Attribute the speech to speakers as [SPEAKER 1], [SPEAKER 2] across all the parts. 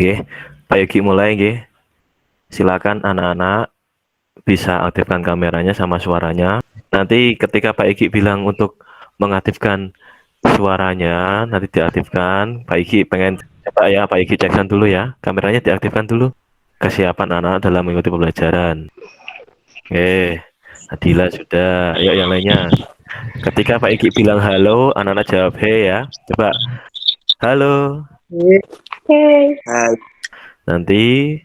[SPEAKER 1] Nggih, Pak Yogi mulai nggih. Silakan anak-anak bisa aktifkan kameranya sama suaranya. Nanti ketika Pak Yogi bilang untuk mengaktifkan suaranya, nanti diaktifkan. Pak Yogi pengen coba ya, Pak Yogi cekkan dulu ya. Kameranya diaktifkan dulu. Kesiapan anak dalam mengikuti pembelajaran. Oke, Adila sudah. Ayo yang lainnya. Ketika Pak Yogi bilang halo, anak-anak jawab hey ya. Coba halo.
[SPEAKER 2] Hey.
[SPEAKER 1] Nanti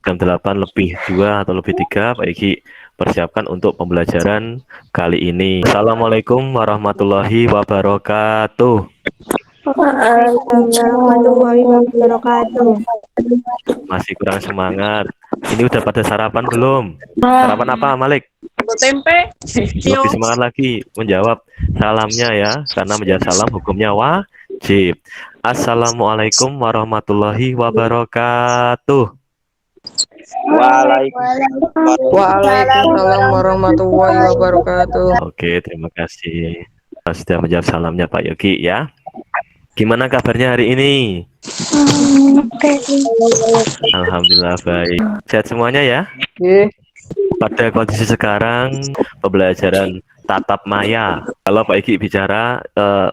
[SPEAKER 1] jam 8 lebih 2 atau lebih 3 Pak Egi persiapkan untuk pembelajaran kali ini. Assalamualaikum warahmatullahi wabarakatuh.
[SPEAKER 2] Waalaikumsalam warahmatullahi wabarakatuh.
[SPEAKER 1] Masih kurang semangat. Ini udah pada sarapan belum? Sarapan apa, Malik?
[SPEAKER 2] Tempe.
[SPEAKER 1] Lebih semangat lagi menjawab salamnya ya, karena menjawab salam hukumnya wajib. Assalamualaikum warahmatullahi wabarakatuh.
[SPEAKER 3] Waalaikumsalam warahmatullahi wabarakatuh.
[SPEAKER 1] Oke, terima kasih sudah menjawab salamnya Pak Yogi ya. Gimana kabarnya hari ini? Alhamdulillah baik. Sehat semuanya ya? Pada kondisi sekarang pembelajaran tatap maya. Kalau Pak Yogi bicara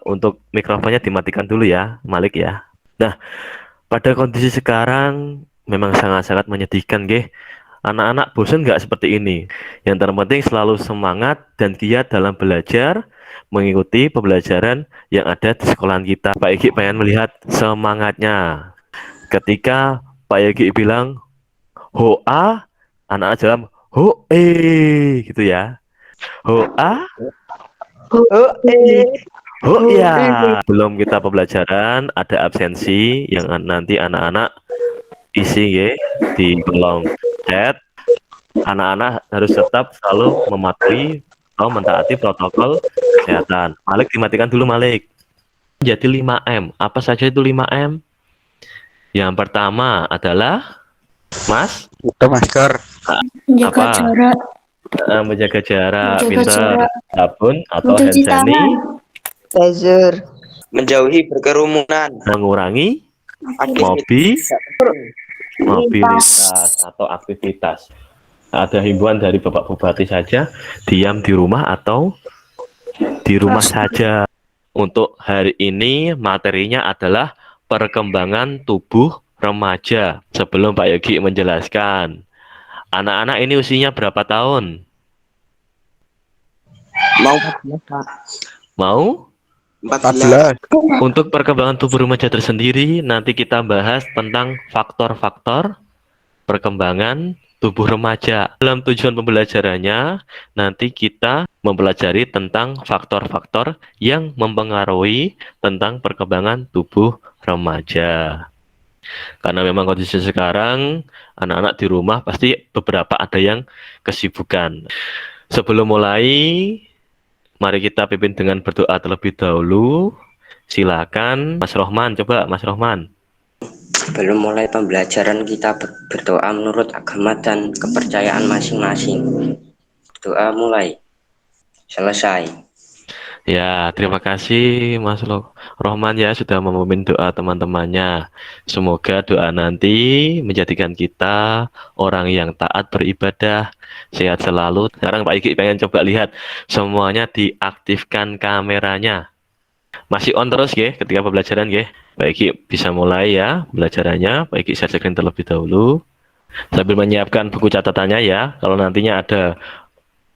[SPEAKER 1] untuk mikrofonnya dimatikan dulu ya, Malik ya. Nah, pada kondisi sekarang memang sangat-sangat menyedihkan, nggih. Anak-anak bosan nggak seperti ini? Yang terpenting selalu semangat dan giat dalam belajar, mengikuti pembelajaran yang ada di sekolahan kita. Pak Egi pengen melihat semangatnya. Ketika Pak Egi bilang hoa, anak-anak jawab hoe, gitu ya. Hoa, oh ya. Belum kita pembelajaran, ada absensi yang nanti anak-anak isi ya di kolom chat. Anak-anak harus tetap selalu mematuhi atau mentaati protokol kesehatan. Malik dimatikan dulu, Malik. Jadi 5M. Apa saja itu 5M? Yang pertama adalah Mas
[SPEAKER 3] Masker.
[SPEAKER 2] Menjaga
[SPEAKER 1] apa?
[SPEAKER 2] jarak.
[SPEAKER 1] Menjaga jarak,
[SPEAKER 2] Menjaga
[SPEAKER 1] pinter.
[SPEAKER 2] jarak.
[SPEAKER 1] Sabun atau hand
[SPEAKER 2] Mencuci
[SPEAKER 1] sanitizer.
[SPEAKER 3] Menjauhi berkerumunan.
[SPEAKER 1] Mengurangi mobilitas atau aktivitas. Ada himbauan dari Bapak Bupati saja, diam di rumah atau di rumah saja. Untuk hari ini materinya adalah perkembangan tubuh remaja. Sebelum Pak Yogi menjelaskan, anak-anak ini usianya berapa tahun? Mau
[SPEAKER 3] 14.
[SPEAKER 1] Untuk perkembangan tubuh remaja tersendiri, nanti kita bahas tentang faktor-faktor perkembangan tubuh remaja. Dalam tujuan pembelajarannya, nanti kita mempelajari tentang faktor-faktor yang mempengaruhi tentang perkembangan tubuh remaja. Karena memang kondisi sekarang, anak-anak di rumah pasti beberapa ada yang kesibukan. Sebelum mulai, mari kita pimpin dengan berdoa terlebih dahulu. Silakan Mas Rohman, coba Mas Rohman.
[SPEAKER 4] Sebelum mulai pembelajaran kita berdoa menurut agama dan kepercayaan masing-masing. Doa mulai. Selesai.
[SPEAKER 1] Ya, terima kasih Mas Rohman ya sudah memimpin doa teman-temannya. Semoga doa nanti menjadikan kita orang yang taat beribadah, sehat selalu. Sekarang Pak Iki pengen coba lihat semuanya diaktifkan kameranya. Masih on terus ya ketika pembelajaran ya. Pak Iki bisa mulai ya pembelajarannya. Pak Iki share screen terlebih dahulu. Sambil menyiapkan buku catatannya ya. Kalau nantinya ada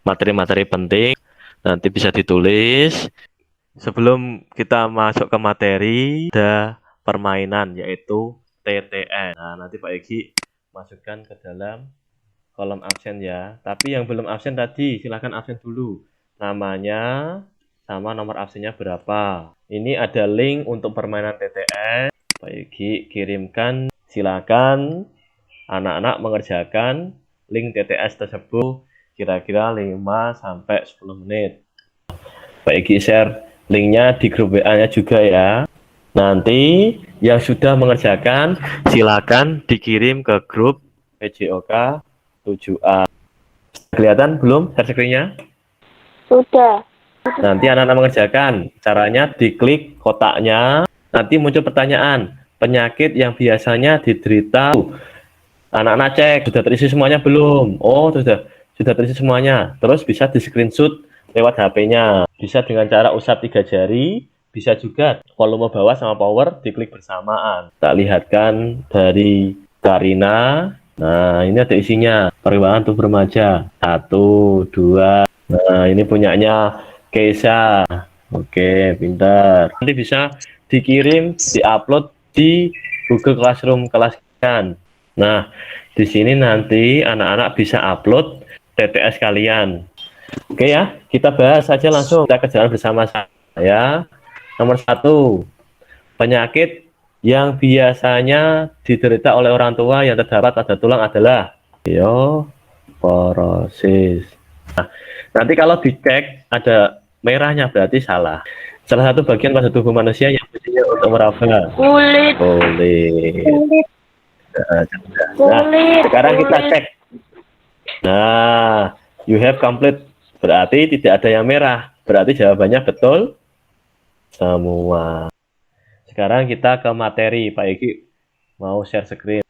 [SPEAKER 1] materi-materi penting, nanti bisa ditulis. Sebelum kita masuk ke materi, ada permainan yaitu TTN. Nah, nanti Pak Egi masukkan ke dalam kolom absen ya. Tapi yang belum absen tadi, silahkan absen dulu. Namanya sama nomor absennya berapa. Ini ada link untuk permainan TTN. Pak Egi kirimkan, silakan anak-anak mengerjakan link TTS tersebut kira-kira 5-10 menit. Pak Egi share linknya di grup WA-nya juga ya. Nanti yang sudah mengerjakan silakan dikirim ke grup PJOK 7A. Kelihatan belum share screen-nya?
[SPEAKER 2] Sudah.
[SPEAKER 1] Nanti anak-anak mengerjakan. Caranya diklik kotaknya, nanti muncul pertanyaan. penyakit yang biasanya diderita. Anak-anak cek, sudah terisi semuanya belum? Oh, sudah terisi semuanya. Terus bisa di-screenshot lewat HP-nya. Bisa dengan cara usap 3 jari, bisa juga volume bawah sama power diklik bersamaan. Tak lihatkan dari Karina. Nah, ini ada isinya. Perkembangan tubuh remaja. 1, 2. Nah, ini punyanya Keisha. Oke, pintar. Nanti bisa dikirim, diupload di Google Classroom kelas kalian. Nah, di sini nanti anak-anak bisa upload TTS kalian. Oke ya, kita bahas saja langsung. Kita kerjakan bersama saya. Nomor 1, penyakit yang biasanya diderita oleh orang tua yang terdapat pada tulang adalah osteoporosis. Nah, nanti kalau dicek ada merahnya berarti salah. Salah satu bagian pada tubuh manusia yang fungsinya untuk meraba.
[SPEAKER 2] Kulit.
[SPEAKER 1] Kulit. Nah, sekarang kita cek. Nah, you have complete. Berarti tidak ada yang merah. Berarti jawabannya betul semua. Sekarang kita ke materi. Pak Egi mau share screen.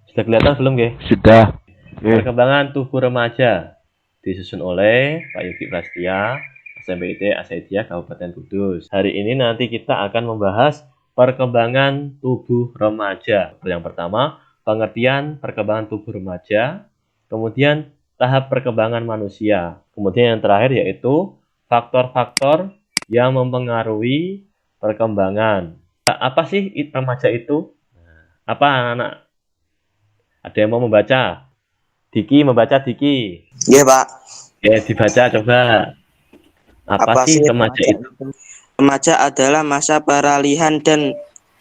[SPEAKER 1] Sudah kelihatan belum, Ge?
[SPEAKER 3] Sudah.
[SPEAKER 1] Perkembangan tubuh remaja disusun oleh Pak Egi Prastia, SMPT Asaidia Kabupaten Kudus. Hari ini nanti kita akan membahas perkembangan tubuh remaja. Yang pertama, pengertian perkembangan tubuh remaja, kemudian tahap perkembangan manusia, kemudian yang terakhir yaitu faktor-faktor yang mempengaruhi perkembangan. Apa sih remaja itu? Apa anak? Ada yang mau membaca? Diki membaca, Diki.
[SPEAKER 3] Iya, Pak.
[SPEAKER 1] Ya, dibaca coba. Apa sih remaja itu?
[SPEAKER 3] Remaja adalah masa peralihan dan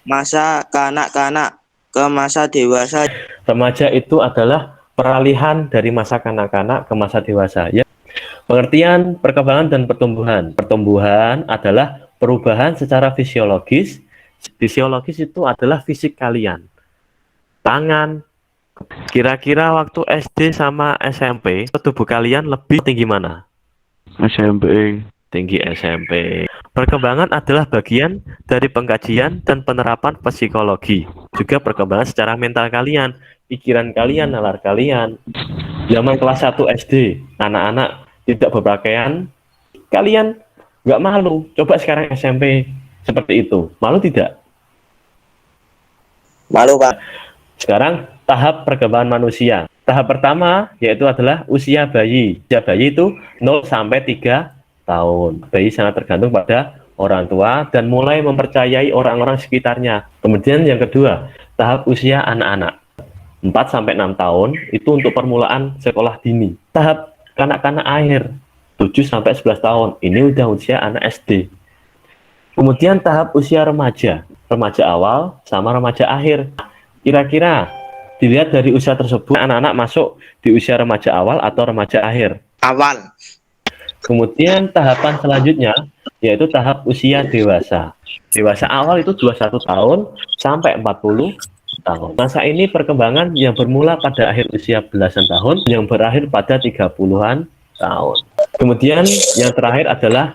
[SPEAKER 3] masa kanak-kanak ke masa dewasa.
[SPEAKER 1] Remaja itu adalah peralihan dari masa kanak-kanak ke masa dewasa. Ya. Pengertian perkembangan dan pertumbuhan. Pertumbuhan adalah perubahan secara fisiologis. Fisiologis itu adalah fisik kalian. Tangan. Kira-kira waktu SD sama SMP, tubuh kalian lebih tinggi mana?
[SPEAKER 5] SMP.
[SPEAKER 1] Tinggi SMP. Perkembangan adalah bagian dari pengkajian dan penerapan psikologi. Juga perkembangan secara mental kalian, pikiran kalian, nalar kalian. Zaman kelas 1 SD, anak-anak tidak berpakaian, kalian nggak malu. Coba sekarang SMP seperti itu, malu tidak?
[SPEAKER 3] Malu, Pak.
[SPEAKER 1] Sekarang tahap perkembangan manusia. Tahap pertama yaitu adalah usia bayi. Usia bayi itu 0 sampai 3 tahun. Bayi sangat tergantung pada orang tua dan mulai mempercayai orang-orang sekitarnya. Kemudian yang kedua, tahap usia anak-anak. 4 sampai 6 tahun itu untuk permulaan sekolah dini. Tahap kanak-kanak akhir 7 sampai 11 tahun. Ini udah usia anak SD. Kemudian tahap usia remaja. Remaja awal sama remaja akhir. Kira-kira dilihat dari usia tersebut, anak-anak masuk di usia remaja awal atau remaja akhir?
[SPEAKER 3] Awal.
[SPEAKER 1] Kemudian tahapan selanjutnya yaitu tahap usia dewasa. Dewasa awal itu 21 tahun sampai 40 tahun. Masa ini perkembangan yang bermula pada akhir usia belasan tahun yang berakhir pada 30-an tahun. Kemudian yang terakhir adalah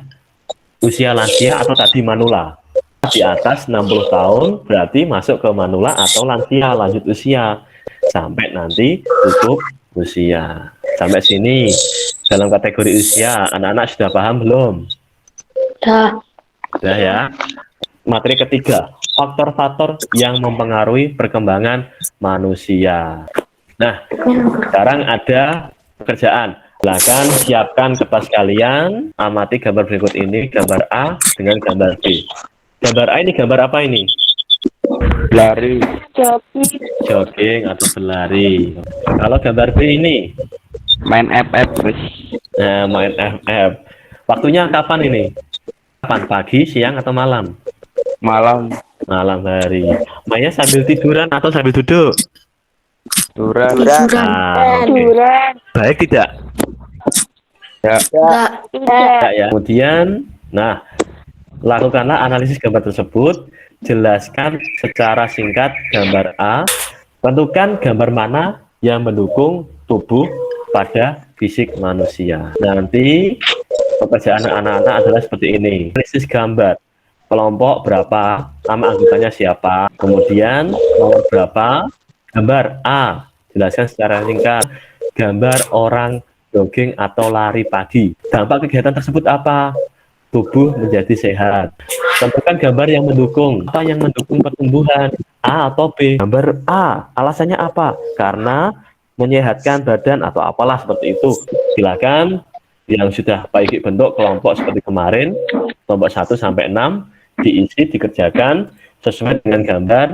[SPEAKER 1] usia lansia atau tadi manula. Di atas 60 tahun berarti masuk ke manula atau lansia, lanjut usia. Sampai nanti tutup usia. Sampai sini dalam kategori usia, anak-anak sudah paham belum? Sudah ya. Materi ketiga, faktor-faktor yang mempengaruhi perkembangan manusia. Nah, sekarang ada pekerjaan. Silakan siapkan kertas kalian, amati gambar berikut ini, gambar A dengan gambar B. Gambar A ini gambar apa ini?
[SPEAKER 5] Lari.
[SPEAKER 1] Jogging atau berlari. Kalau gambar B ini?
[SPEAKER 5] Main FF.
[SPEAKER 1] Nah, main FF. Waktunya kapan ini? Kapan? Pagi, siang, atau malam?
[SPEAKER 5] Malam.
[SPEAKER 1] Malam hari. Mainnya sambil tiduran atau sambil duduk?
[SPEAKER 5] Turan.
[SPEAKER 1] Nah, oke. Baik tidak?
[SPEAKER 5] Ya.
[SPEAKER 1] Tidak ya. Kemudian, nah, lakukanlah analisis gambar tersebut. Jelaskan secara singkat gambar A. Tentukan gambar mana yang mendukung tubuh pada fisik manusia. Nanti pekerjaan anak-anak adalah seperti ini. Analisis gambar. Kelompok berapa? nama anggotanya siapa, kemudian nomor berapa, gambar A, jelaskan secara singkat, gambar orang jogging atau lari pagi, dampak kegiatan tersebut apa, tubuh menjadi sehat. Tentukan gambar yang mendukung, apa yang mendukung pertumbuhan, A atau B. Gambar A, alasannya apa? Karena menyehatkan badan atau apalah seperti itu. Silakan yang sudah Pak Igi bentuk kelompok seperti kemarin, kelompok 1 sampai 6 diisi, dikerjakan sesuai dengan gambar,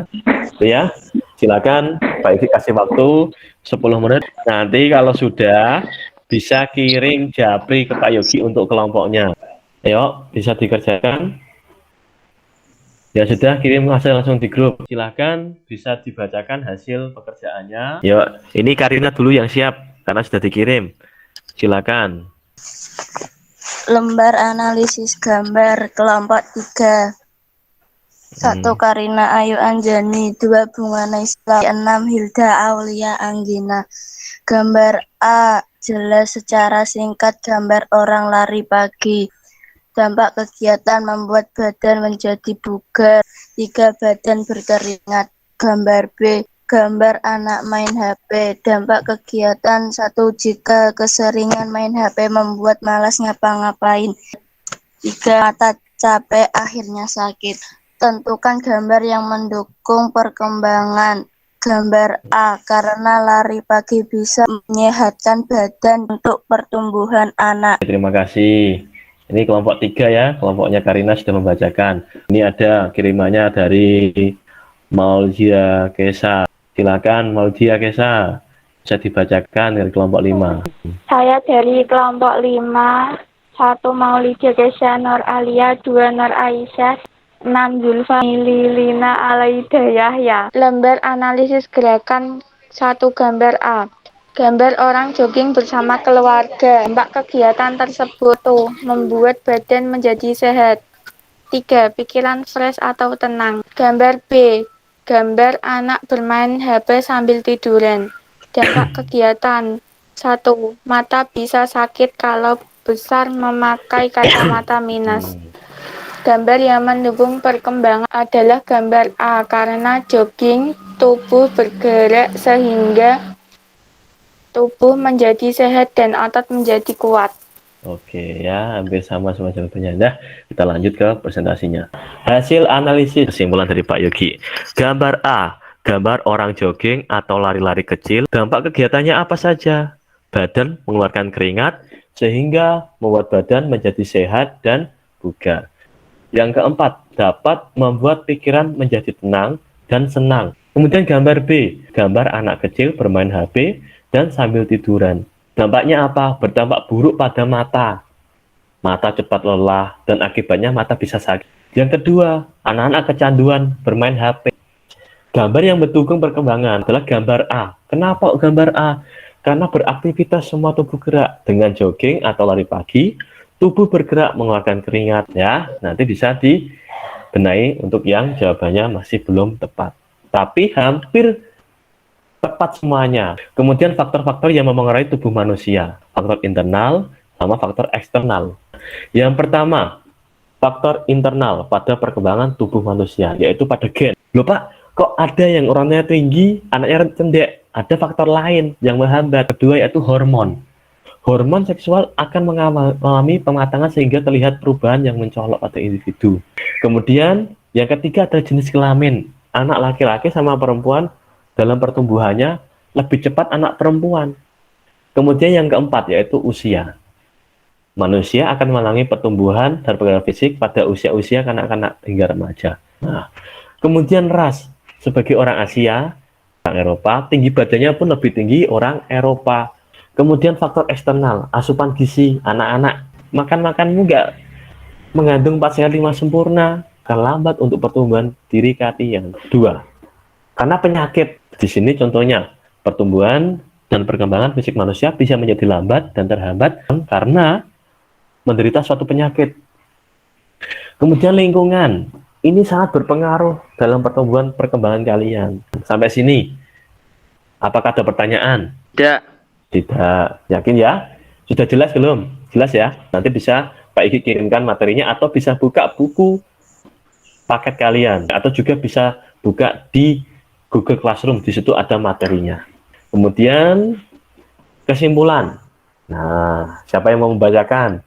[SPEAKER 1] ya. Silakan Pak Igi kasih waktu 10 menit. Nanti kalau sudah bisa kirim japri ke Pak Yogi untuk kelompoknya. Ayo, bisa dikerjakan. Ya sudah, kirim hasil langsung di grup. Silahkan bisa dibacakan hasil pekerjaannya. Yuk, ini Karina dulu yang siap karena sudah dikirim. Silakan.
[SPEAKER 2] Lembar analisis gambar kelompok 3. 1 Karina Ayu Anjani, 2 Bunga Naisla, 6 Hilda Aulia Anggina. Gambar A, jelas secara singkat gambar orang lari pagi. Dampak kegiatan membuat badan menjadi bugar. 3 badan berkeringat. Gambar B, gambar anak main HP. Dampak kegiatan 1 jika keseringan main HP membuat malas ngapa-ngapain. 3 mata capek akhirnya sakit. Tentukan gambar yang mendukung perkembangan. Gambar A, karena lari pagi bisa menyehatkan badan untuk pertumbuhan anak.
[SPEAKER 1] Terima kasih. Ini kelompok 3 ya, kelompoknya Karina sudah membacakan. Ini ada kirimannya dari Maulia Kesa. Silakan Maulia Kesa, bisa dibacakan dari kelompok 5.
[SPEAKER 6] Saya dari kelompok 5, 1 Maulidia Kesha Nur Alia, 2 Nur Aisyah, 6 Zulfa Lilina Alaida Yahya. Lembar analisis gerakan 1 gambar A. Gambar orang jogging bersama keluarga. Dampak kegiatan tersebut tuh membuat badan menjadi sehat. 3. Pikiran fresh atau tenang. Gambar B. Gambar anak bermain HP sambil tiduran. Dampak kegiatan 1. Mata bisa sakit kalau besar memakai kacamata minus. Gambar yang mendukung perkembangan adalah gambar A, karena jogging tubuh bergerak sehingga tubuh menjadi sehat dan otot menjadi kuat.
[SPEAKER 1] Oke ya, hampir sama semua jawabannya. Nah, kita lanjut ke presentasinya. Hasil analisis kesimpulan dari Pak Yogi. Gambar A, gambar orang jogging atau lari-lari kecil. Dampak kegiatannya apa saja? Badan mengeluarkan keringat sehingga membuat badan menjadi sehat dan bugar. Yang keempat, dapat membuat pikiran menjadi tenang dan senang. Kemudian gambar B, gambar anak kecil bermain HP dan sambil tiduran. Dampaknya apa? Berdampak buruk pada mata. Mata cepat lelah dan akibatnya mata bisa sakit. Yang kedua, anak-anak kecanduan bermain HP. Gambar yang mendukung perkembangan adalah gambar A. Kenapa gambar A? Karena beraktivitas semua tubuh gerak. Dengan jogging atau lari pagi, tubuh bergerak mengeluarkan keringat. Ya, nanti bisa dibenahi untuk yang jawabannya masih belum tepat. Tapi hampir tepat semuanya. Kemudian faktor-faktor yang mempengaruhi tubuh manusia. Faktor internal sama faktor eksternal. Yang pertama, faktor internal pada perkembangan tubuh manusia, yaitu pada gen. Loh Pak, kok ada yang orangnya tinggi, anaknya cendek? Ada faktor lain yang menghambat. Kedua yaitu hormon. Hormon seksual akan mengalami pematangan sehingga terlihat perubahan yang mencolok pada individu. Kemudian yang ketiga adalah jenis kelamin. Anak laki-laki sama perempuan dalam pertumbuhannya lebih cepat anak perempuan. Kemudian yang keempat yaitu usia. Manusia akan mengalami pertumbuhan dan perkembangan fisik pada usia-usia kanak-kanak hingga remaja. Nah, kemudian ras. Sebagai orang Asia, orang Eropa, tinggi badannya pun lebih tinggi orang Eropa. Kemudian faktor eksternal, asupan gizi. Anak-anak makan-makanmu nggak mengandung 4 sehat 5 sempurna, akan lambat untuk pertumbuhan diri kalian. Dua, karena penyakit. Di sini contohnya, pertumbuhan dan perkembangan fisik manusia bisa menjadi lambat dan terhambat karena menderita suatu penyakit. Kemudian lingkungan, ini sangat berpengaruh dalam pertumbuhan perkembangan kalian. Sampai sini, apakah ada pertanyaan?
[SPEAKER 3] Tidak.
[SPEAKER 1] Tidak. Yakin ya? Sudah jelas belum? Jelas ya? Nanti bisa Pak Igi kirimkan materinya atau bisa buka buku paket kalian, atau juga bisa buka di Google Classroom, di situ ada materinya. Kemudian kesimpulan. Nah, siapa yang mau membacakan?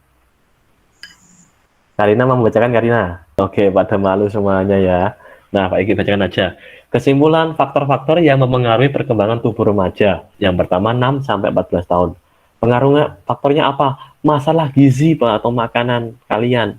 [SPEAKER 1] Karina mau membacakan, Karina? Oke, pada malu semuanya ya. Nah, Pak Egi bacakan aja. Kesimpulan faktor-faktor yang mempengaruhi perkembangan tubuh remaja. Yang pertama 6 sampai 14 tahun. Pengaruhnya faktornya apa? Masalah gizi Pak, atau makanan kalian.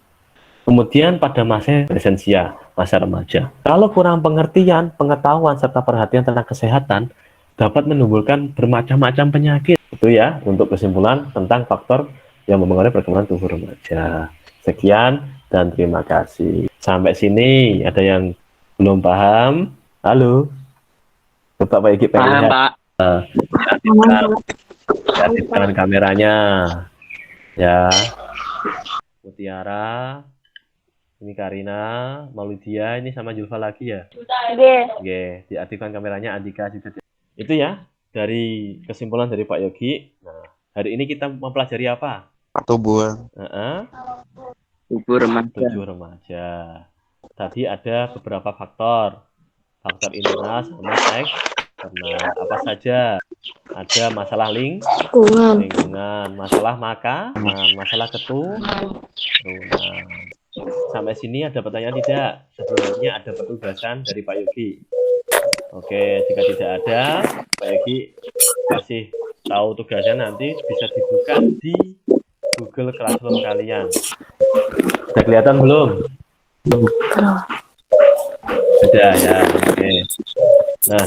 [SPEAKER 1] Kemudian pada masa adolescensia, masa remaja. Kalau kurang pengertian, pengetahuan serta perhatian tentang kesehatan dapat menimbulkan bermacam-macam penyakit. Itu ya untuk kesimpulan tentang faktor yang mempengaruhi perkembangan tubuh remaja. Sekian dan terima kasih. Sampai sini ada yang belum paham? Halo. Coba Pak Egi pengen lihat.
[SPEAKER 5] Pak.
[SPEAKER 1] Aktifkan kameranya. Ya. Mutiara. Ini Karina, Maulidia, ini sama Julfa lagi ya? Oke, diaktifkan kameranya, Andika juga. Itu ya, dari kesimpulan dari Pak Yogi. Nah, hari ini kita mempelajari apa?
[SPEAKER 3] Tubuh.
[SPEAKER 5] Tubuh remaja.
[SPEAKER 1] Tubuh remaja. Tadi ada beberapa faktor. Faktor internal sama eksternal. Apa saja? Ada masalah lingkungan, masalah makanan, masalah keturunan. Sampai sini ada pertanyaan tidak? Sebelumnya ada petugasan dari Pak Yogi. Oke, jika tidak ada, Pak Yogi kasih tahu tugasnya, nanti bisa dibuka di Google Classroom kalian. Sudah kelihatan belum? Sudah ya, oke. Nah,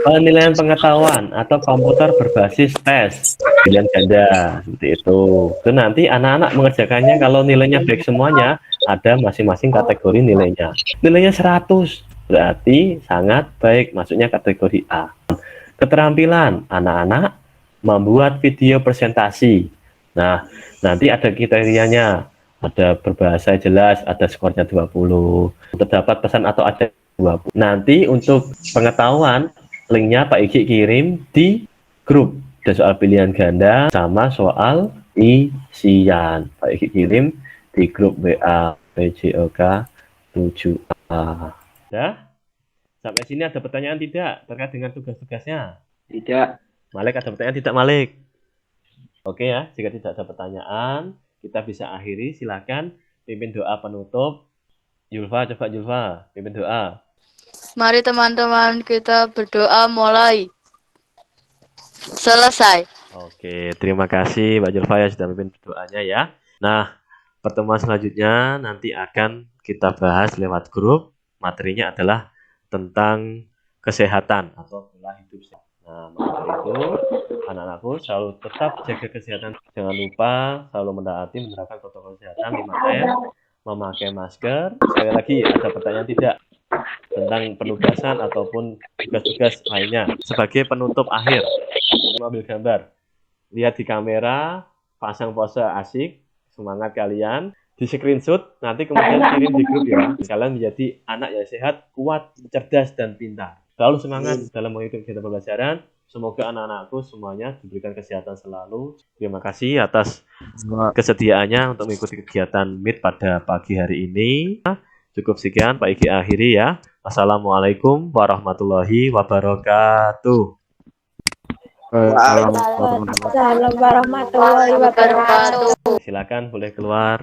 [SPEAKER 1] penilaian pengetahuan atau komputer berbasis tes pilihan ganda seperti itu. Itu nanti anak-anak mengerjakannya, kalau nilainya baik semuanya, ada masing-masing kategori nilainya. Nilainya 100 berarti sangat baik, maksudnya kategori A. Keterampilan anak-anak membuat video presentasi. Nah, nanti ada kriterianya. Ada berbahasa jelas, ada skornya 20. Terdapat pesan atau ada 20. Nanti untuk pengetahuan, linknya Pak Igi kirim di grup. Ada soal pilihan ganda sama soal isian. Pak Igi kirim di grup WA PJOK 7A. Ya? Sampai sini ada pertanyaan tidak terkait dengan tugas-tugasnya?
[SPEAKER 5] Tidak.
[SPEAKER 1] Malik, ada pertanyaan tidak, Malik? Oke ya, jika tidak ada pertanyaan, kita bisa akhiri. Silakan pimpin doa penutup. Julfa, coba Julfa, pimpin doa.
[SPEAKER 7] Mari teman-teman kita berdoa mulai. Selesai.
[SPEAKER 1] Oke, terima kasih Mbak Julfa ya sudah pimpin doanya ya. Nah, pertemuan selanjutnya nanti akan kita bahas lewat grup. Materinya adalah tentang kesehatan atau pola hidup sehat. Nah, maka itu anak-anakku selalu tetap jaga kesehatan. Jangan lupa selalu menerapkan protokol kesehatan 5M, memakai masker. Sekali lagi, ada pertanyaan tidak tentang penugasan ataupun tugas-tugas lainnya? Sebagai penutup akhir, ambil gambar, lihat di kamera, pasang pose asik, semangat kalian, di screenshot, nanti kemudian kirim di grup ya. Kalian menjadi anak yang sehat, kuat, cerdas, dan pintar. Selalu semangat dalam mengikuti kegiatan pembelajaran. Semoga anak-anakku semuanya diberikan kesehatan selalu. Terima kasih atas kesediaannya untuk mengikuti kegiatan Meet pada pagi hari ini. Cukup sekian Pak Igi akhiri ya. Assalamualaikum warahmatullahi wabarakatuh.
[SPEAKER 6] Assalamualaikum warahmatullahi wabarakatuh.
[SPEAKER 1] Silakan boleh keluar.